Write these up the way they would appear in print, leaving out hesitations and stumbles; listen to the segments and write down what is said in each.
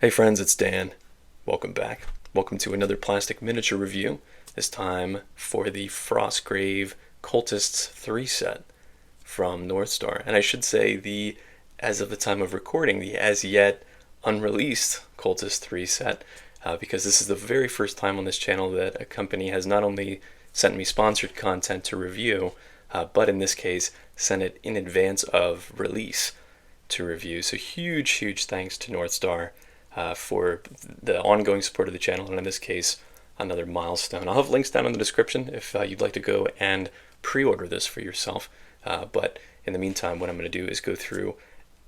Hey friends, it's Dan. Welcome back. Welcome to another plastic miniature review, this time for the Frostgrave Cultists 3 set from Northstar. And I should say as of the time of recording, the as yet unreleased Cultist 3 set, because this is the very first time on this channel that a company has not only sent me sponsored content to review, but in this case, sent it in advance of release to review. So huge thanks to Northstar for the ongoing support of the channel, and in this case, another milestone. I'll have links down in the description if you'd like to go and pre-order this for yourself. But in the meantime, what I'm going to do is go through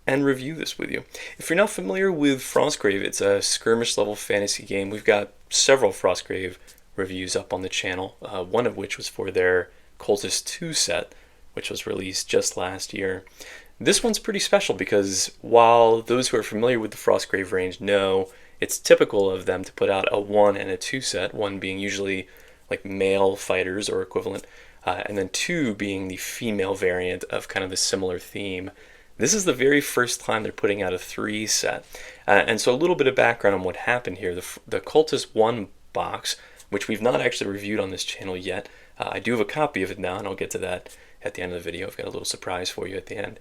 and review this with you. If you're not familiar with Frostgrave, it's a skirmish level fantasy game. We've got several Frostgrave reviews up on the channel, one of which was for their Cultist 2 set, which was released just last year. This one's pretty special because while those who are familiar with the Frostgrave range know it's typical of them to put out a 1 and a 2 set, 1 being usually like male fighters or equivalent, and then 2 being the female variant of kind of a similar theme. This is the very first time they're putting out a 3 set. And so a little bit of background on what happened here. The Cultist 1 box, which we've not actually reviewed on this channel yet, I do have a copy of it now, and I'll get to that at the end of the video. I've got a little surprise for you at the end.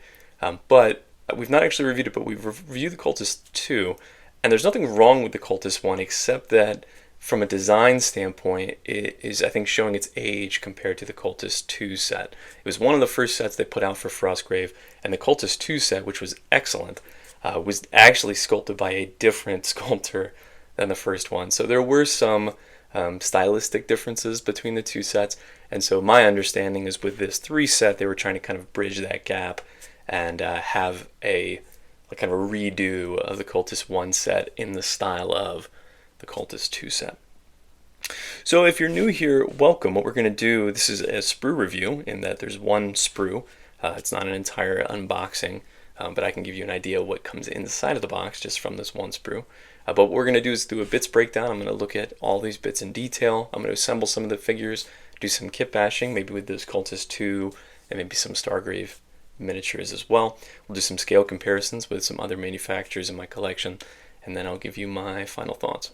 But we've not actually reviewed it, but we've reviewed the Cultist 2, and there's nothing wrong with the Cultist 1 except that from a design standpoint, it is, I think, showing its age compared to the Cultist 2 set. It was one of the first sets they put out for Frostgrave, and the Cultist 2 set, which was excellent, was actually sculpted by a different sculptor than the first one. So there were some stylistic differences between the two sets, and so my understanding is with this 3 set, they were trying to kind of bridge that gap and have a kind of a redo of the Cultist 1 set in the style of the Cultist 2 set. So if you're new here, welcome. What we're going to do, this is a sprue review in that there's one sprue. It's not an entire unboxing, but I can give you an idea of what comes inside of the box just from this one sprue. But what we're going to do is do a bits breakdown. I'm going to look at all these bits in detail. I'm going to assemble some of the figures, do some kit bashing, maybe with this Cultist 2 and maybe some Stargrave miniatures as well. We'll do some scale comparisons with some other manufacturers in my collection, and then I'll give you my final thoughts.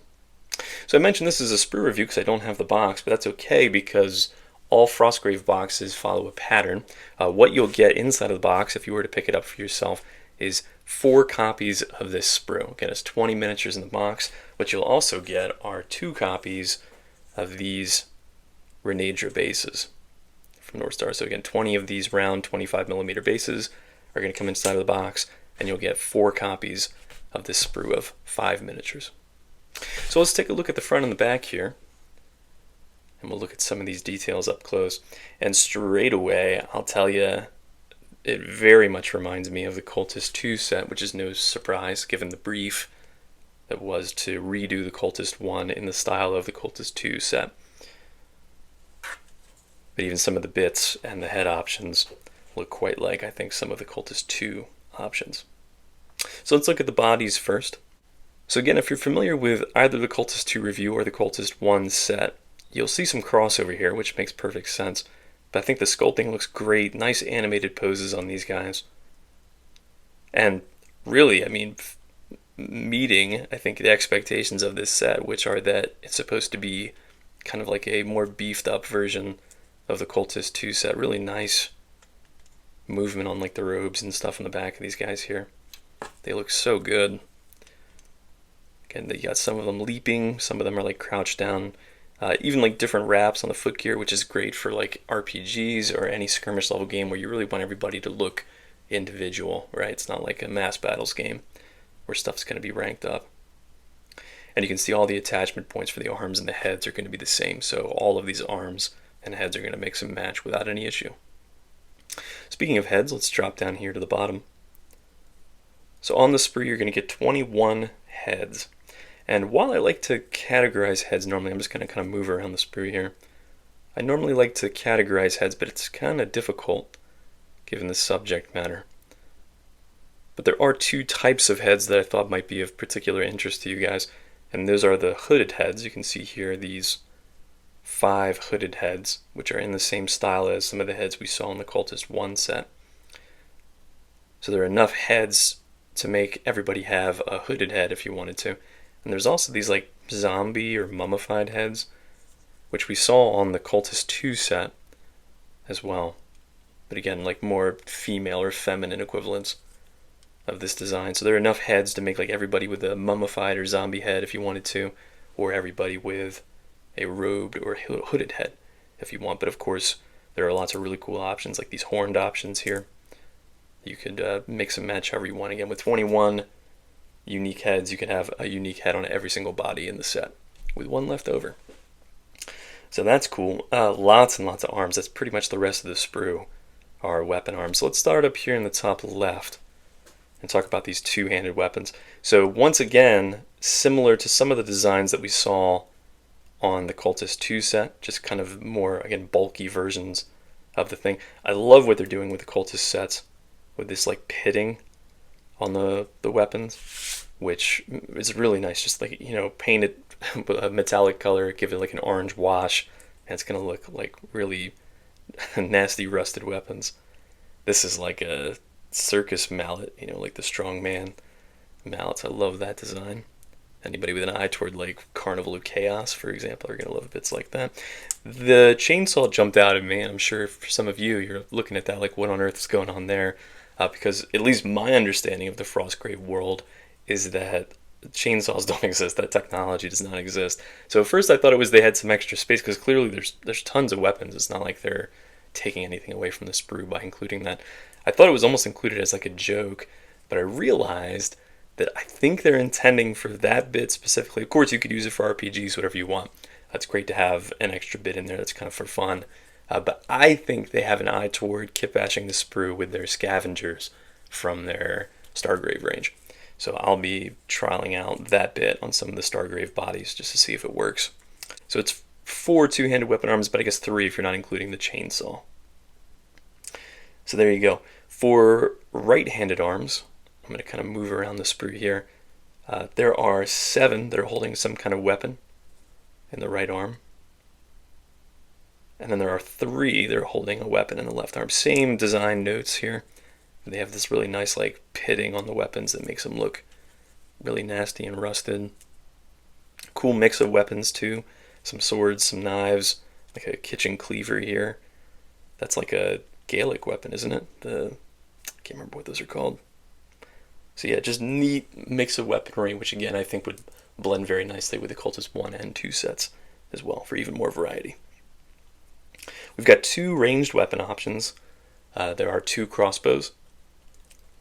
So I mentioned this is a sprue review because I don't have the box, but that's okay because all Frostgrave boxes follow a pattern. What you'll get inside of the box, if you were to pick it up for yourself, is 4 copies of this sprue. Again, it's 20 miniatures in the box. What you'll also get are 2 copies of these Renadra bases from Northstar. So again, 20 of these round 25mm bases are going to come inside of the box, and you'll get 4 copies of this sprue of 5 miniatures. So let's take a look at the front and the back here, and we'll look at some of these details up close. And straight away, I'll tell you, it very much reminds me of the Cultist 2 set, which is no surprise given the brief that was to redo the Cultist 1 in the style of the Cultist 2 set. But even some of the bits and the head options look quite like, I think, some of the Cultist 2 options. So let's look at the bodies first. So again, if you're familiar with either the Cultist 2 review or the Cultist 1 set, you'll see some crossover here, which makes perfect sense. But I think the sculpting looks great, nice animated poses on these guys. And really, I mean, meeting, I think, the expectations of this set, which are that it's supposed to be kind of like a more beefed up version of the Cultist 2 set. Really nice movement on like the robes and stuff on the back of these guys here. They look so good. Again, they got some of them leaping, some of them are like crouched down. Even like different wraps on the footgear, which is great for like RPGs or any skirmish level game where you really want everybody to look individual, right? It's not like a mass battles game where stuff's going to be ranked up. And you can see all the attachment points for the arms and the heads are going to be the same, so all of these arms and heads are going to mix and match without any issue. Speaking of heads, let's drop down here to the bottom. So on the sprue, you're going to get 21 heads. And while I like to categorize heads normally, I'm just going to kind of move around the sprue here. I normally like to categorize heads, but it's kind of difficult given the subject matter. But there are 2 types of heads that I thought might be of particular interest to you guys, and those are the hooded heads. You can see here these 5 hooded heads, which are in the same style as some of the heads we saw in the Cultist 1 set. So there are enough heads to make everybody have a hooded head if you wanted to. And there's also these like zombie or mummified heads, which we saw on the Cultist 2 set as well. But again, like more female or feminine equivalents of this design. So there are enough heads to make like everybody with a mummified or zombie head if you wanted to, or everybody with a robed or hooded head if you want. But of course, there are lots of really cool options like these horned options here. You could mix and match however you want. Again, with 21 unique heads, you can have a unique head on every single body in the set with one left over. So that's cool. Lots and lots of arms. That's pretty much the rest of the sprue are weapon arms. So let's start up here in the top left and talk about these two-handed weapons. So once again, similar to some of the designs that we saw on the Cultist 2 set, just kind of more, again, bulky versions of the thing. I love what they're doing with the Cultist sets, with this like pitting on the weapons, which is really nice. Just like, you know, paint it a metallic color, give it like an orange wash, and it's gonna look like really nasty rusted weapons. This is like a circus mallet, you know, like the strongman mallets. I love that design. Anybody with an eye toward like Carnival of Chaos, for example, are gonna love bits like that. The chainsaw jumped out at me, and I'm sure for some of you, you're looking at that like, what on earth is going on there? Because at least my understanding of the Frostgrave world is that chainsaws don't exist. That technology does not exist. So at first I thought it was they had some extra space, because clearly there's tons of weapons. It's not like they're taking anything away from the sprue by including that. I thought it was almost included as like a joke, but I realized that I think they're intending for that bit specifically. Of course, you could use it for RPGs, whatever you want. It's great to have an extra bit in there that's kind of for fun. But I think they have an eye toward kitbashing the sprue with their scavengers from their Stargrave range. So I'll be trialing out that bit on some of the Stargrave bodies just to see if it works. So it's 4 two-handed weapon arms, but I guess 3 if you're not including the chainsaw. So there you go. For right-handed arms, I'm going to kind of move around the sprue here. There are 7 that are holding some kind of weapon in the right arm. And then there are 3 that are holding a weapon in the left arm. Same design notes here. They have this really nice like pitting on the weapons that makes them look really nasty and rusted. Cool mix of weapons too. Some swords, some knives, like a kitchen cleaver here. That's like a Gaelic weapon, isn't it? I can't remember what those are called. So yeah, just neat mix of weaponry, which again I think would blend very nicely with the Cultist 1 and 2 sets as well for even more variety. We've got 2 ranged weapon options. There are 2 crossbows.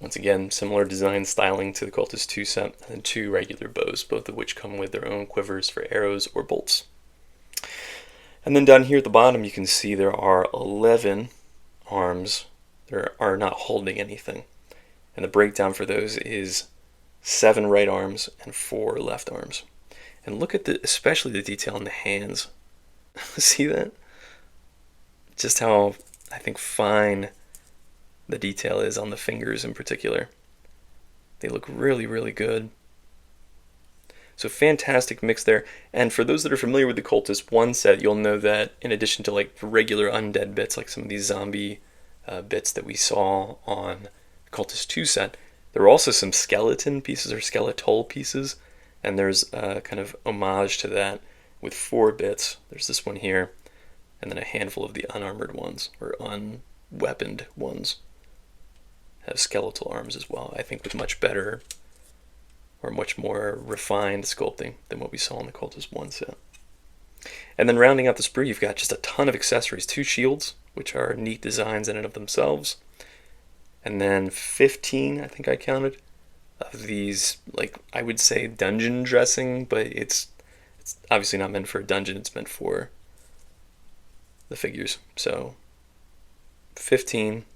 Once again, similar design styling to the Cultist 2 set, and 2 regular bows, both of which come with their own quivers for arrows or bolts. And then down here at the bottom, you can see there are 11 arms that are not holding anything. And the breakdown for those is 7 right arms and 4 left arms. And look at especially the detail in the hands. See that? Just how, I think, fine the detail is on the fingers in particular. They look really, really good. So fantastic mix there. And for those that are familiar with the Cultist 1 set, you'll know that in addition to like regular undead bits, like some of these zombie bits that we saw on the Cultist 2 set, there were also some skeleton pieces or skeletal pieces. And there's a kind of homage to that with 4 bits. There's this one here, and then a handful of the unarmored ones, or unweaponed ones. Have skeletal arms as well, I think with much better or much more refined sculpting than what we saw in the Cultist 1 set. And then rounding out the sprue, you've got just a ton of accessories. 2 shields, which are neat designs in and of themselves. And then 15, I think I counted, of these, like, I would say dungeon dressing, but it's obviously not meant for a dungeon, it's meant for the figures. So 15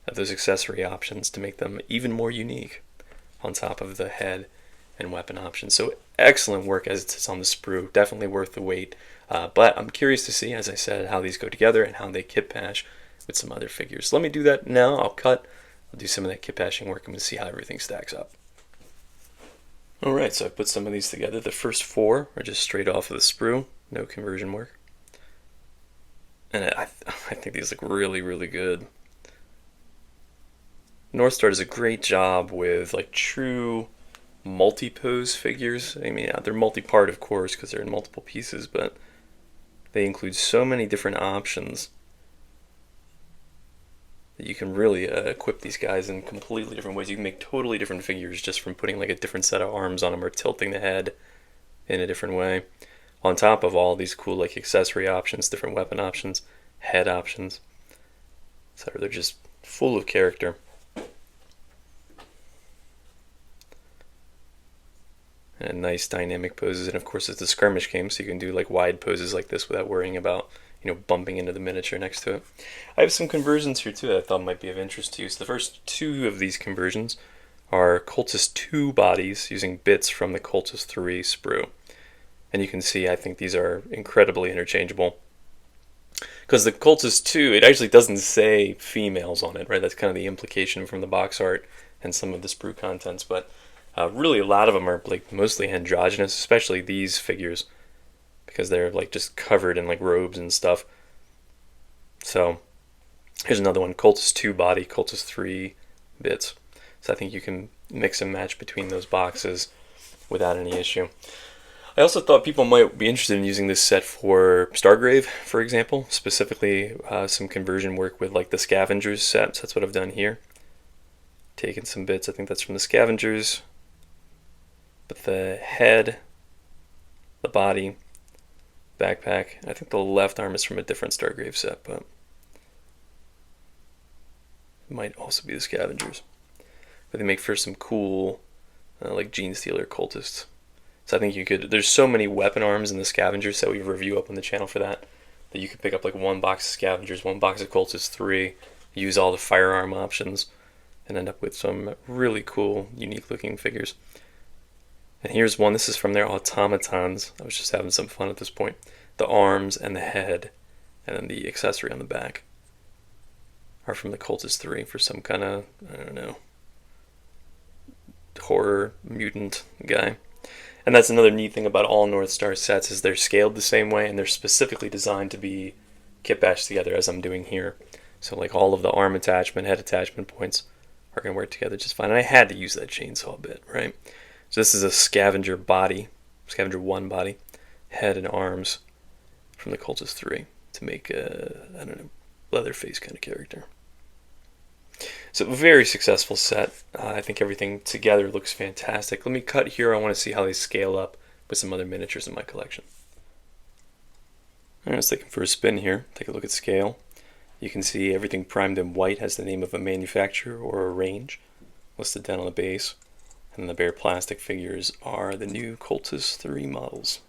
of those accessory options to make them even more unique on top of the head and weapon options. So excellent work as it's on the sprue, definitely worth the wait. But I'm curious to see, as I said, how these go together and how they kitbash with some other figures. So let me do that now. I'll do some of that kitbashing work. I'm going to see how everything stacks up. Alright, so I put some of these together. The first 4 are just straight off of the sprue, no conversion work. And I think these look really, really good. Northstar does a great job with like true multi-pose figures. I mean, they're multi-part, of course, because they're in multiple pieces, but they include so many different options that you can really equip these guys in completely different ways. You can make totally different figures just from putting like a different set of arms on them or tilting the head in a different way. On top of all these cool like accessory options, different weapon options, head options, etc. They're just full of character. And nice dynamic poses, and of course it's a skirmish game, so you can do like wide poses like this without worrying about bumping into the miniature next to it. I have some conversions here too that I thought might be of interest to you. So the first two of these conversions are Cultist 2 bodies using bits from the Cultist 3 Sprue. And you can see I think these are incredibly interchangeable. Because the Cultist 2, it actually doesn't say females on it, right? That's kind of the implication from the box art and some of the Sprue contents, but really a lot of them are like mostly androgynous, especially these figures, because they're like just covered in like robes and stuff. So here's another one, Cultist 2 body, Cultist 3 bits. So I think you can mix and match between those boxes without any issue. I also thought people might be interested in using this set for Frostgrave, for example, specifically some conversion work with like the Scavengers set. So that's what I've done here. Taken some bits, I think that's from the Scavengers, but the head, the body, backpack, I think the left arm is from a different Frostgrave set, but it might also be the Scavengers. But they make for some cool like Gene Stealer cultists. So I think you could, there's so many weapon arms in the Scavengers set, we have a review up on the channel for that you could pick up like one box of Scavengers, one box of Cultists 3, use all the firearm options, and end up with some really cool, unique looking figures. And here's one, this is from their automatons. I was just having some fun at this point. The arms and the head, and then the accessory on the back are from the Cultist 3 for some kind of, I don't know, horror mutant guy. And that's another neat thing about all Northstar sets is they're scaled the same way, and they're specifically designed to be kitbashed together as I'm doing here. So like all of the arm attachment, head attachment points are going to work together just fine. And I had to use that chainsaw bit, right? So this is a Scavenger body, Scavenger 1 body, head and arms from the Cultist 3 to make a, I don't know, Leatherface kind of character. So very successful set. I think everything together looks fantastic. Let me cut here. I want to see how they scale up with some other miniatures in my collection. Alright, let's take them for a spin here. Take a look at scale. You can see everything primed in white has the name of a manufacturer or a range listed down on the base. And then the bare plastic figures are the new Cultist 3 models.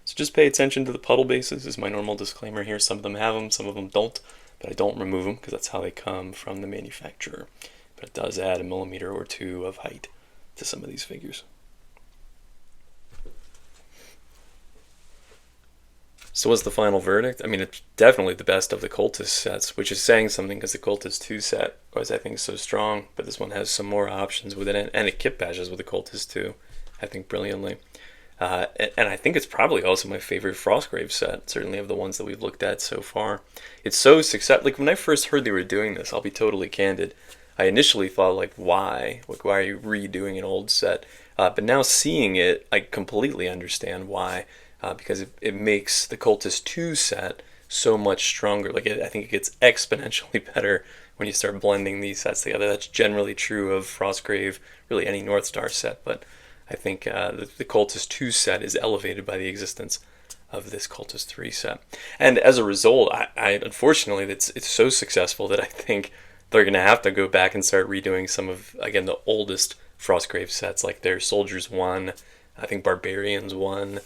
So just pay attention to the puddle bases is my normal disclaimer here. Some of them have them, some of them don't. But I don't remove them because that's how they come from the manufacturer. But it does add a millimeter or two of height to some of these figures. So what's the final verdict? I mean, it's definitely the best of the Cultist sets, which is saying something because the Cultist 2 set was, I think, so strong. But this one has some more options within it, and it kitbashes with the Cultist 2, I think, brilliantly. And I think it's probably also my favorite Frostgrave set, certainly of the ones that we've looked at so far. It's so successful. Like when I first heard they were doing this, I'll be totally candid, I initially thought like, why? Like, why are you redoing an old set? But now seeing it, I completely understand why, because it makes the Cultist 2 set so much stronger. Like I think it gets exponentially better when you start blending these sets together. That's generally true of Frostgrave, really any Northstar set, but I think the Cultist 2 set is elevated by the existence of this Cultist 3 set. And as a result, I unfortunately, it's so successful that I think they're going to have to go back and start redoing some of, again, the oldest Frostgrave sets, like their Soldiers 1, I think Barbarians 1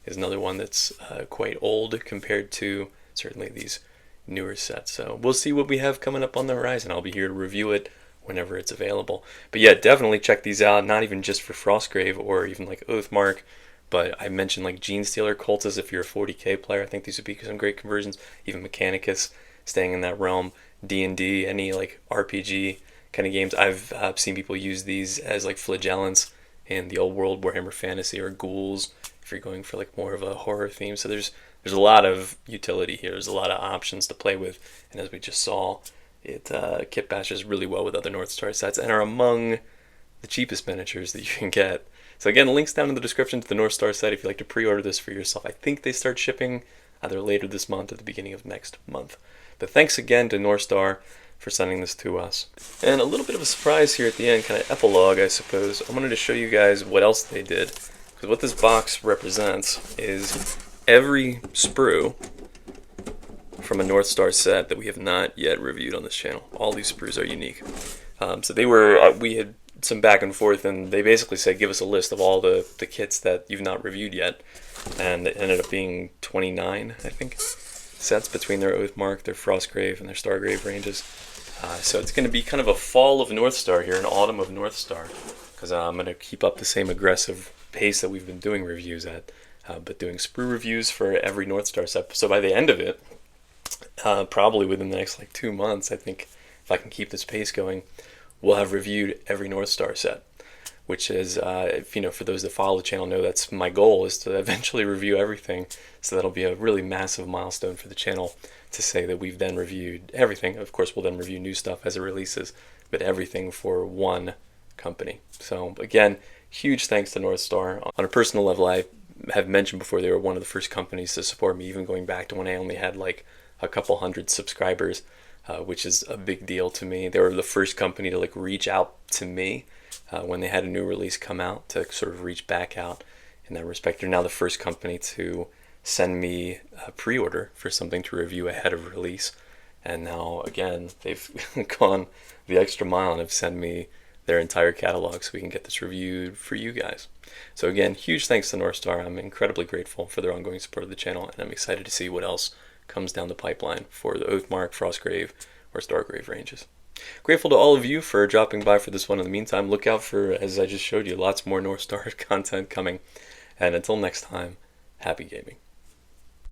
is another one that's quite old compared to certainly these newer sets. So we'll see what we have coming up on the horizon. I'll be here to review it whenever it's available. But yeah, definitely check these out, not even just for Frostgrave or even like Oathmark, but I mentioned like Gene Stealer Cultists if you're a 40k player. I think these would be some great conversions. Even Mechanicus, staying in that realm. D&D, any like RPG kind of games. I've seen people use these as like flagellants in the old world Warhammer Fantasy, or ghouls if you're going for like more of a horror theme. So there's a lot of utility here. There's a lot of options to play with, and as we just saw, It kit bashes really well with other North Star sets and are among the cheapest miniatures that you can get. So again, links down in the description to the North Star set if you'd like to pre-order this for yourself. I think they start shipping either later this month or the beginning of next month. But thanks again to North Star for sending this to us. And a little bit of a surprise here at the end, kind of epilogue, I suppose. I wanted to show you guys what else they did. Because what this box represents is every sprue from a North Star set that we have not yet reviewed on this channel. All these sprues are unique. So they were, we had some back and forth, and they basically said, give us a list of all the kits that you've not reviewed yet. And it ended up being 29, I think, sets between their Oathmark, their Frostgrave, and their Stargrave ranges. So it's going to be kind of a fall of North Star here, an autumn of North Star, because I'm going to keep up the same aggressive pace that we've been doing reviews at, but doing sprue reviews for every North Star set. So by the end of it, probably within the next like 2 months, I think, if I can keep this pace going, we'll have reviewed every North Star set, which is, if, you know, for those that follow the channel know that's my goal, is to eventually review everything. So that'll be a really massive milestone for the channel to say that we've then reviewed everything. Of course, we'll then review new stuff as it releases, but everything for one company. So again, huge thanks to North Star. On a personal level, I have mentioned before, they were one of the first companies to support me, even going back to when I only had like a couple hundred subscribers, which is a big deal to me. They were the first company to like reach out to me when they had a new release come out, to sort of reach back out in that respect. They're now the first company to send me a pre-order for something to review ahead of release. And now, again, they've gone the extra mile and have sent me their entire catalog so we can get this reviewed for you guys. So again, huge thanks to North Star. I'm incredibly grateful for their ongoing support of the channel, and I'm excited to see what else comes down the pipeline for the Oathmark, Frostgrave, or Stargrave ranges. Grateful to all of you for dropping by for this one. In the meantime, look out for, as I just showed you, lots more North Star content coming. And until next time, happy gaming.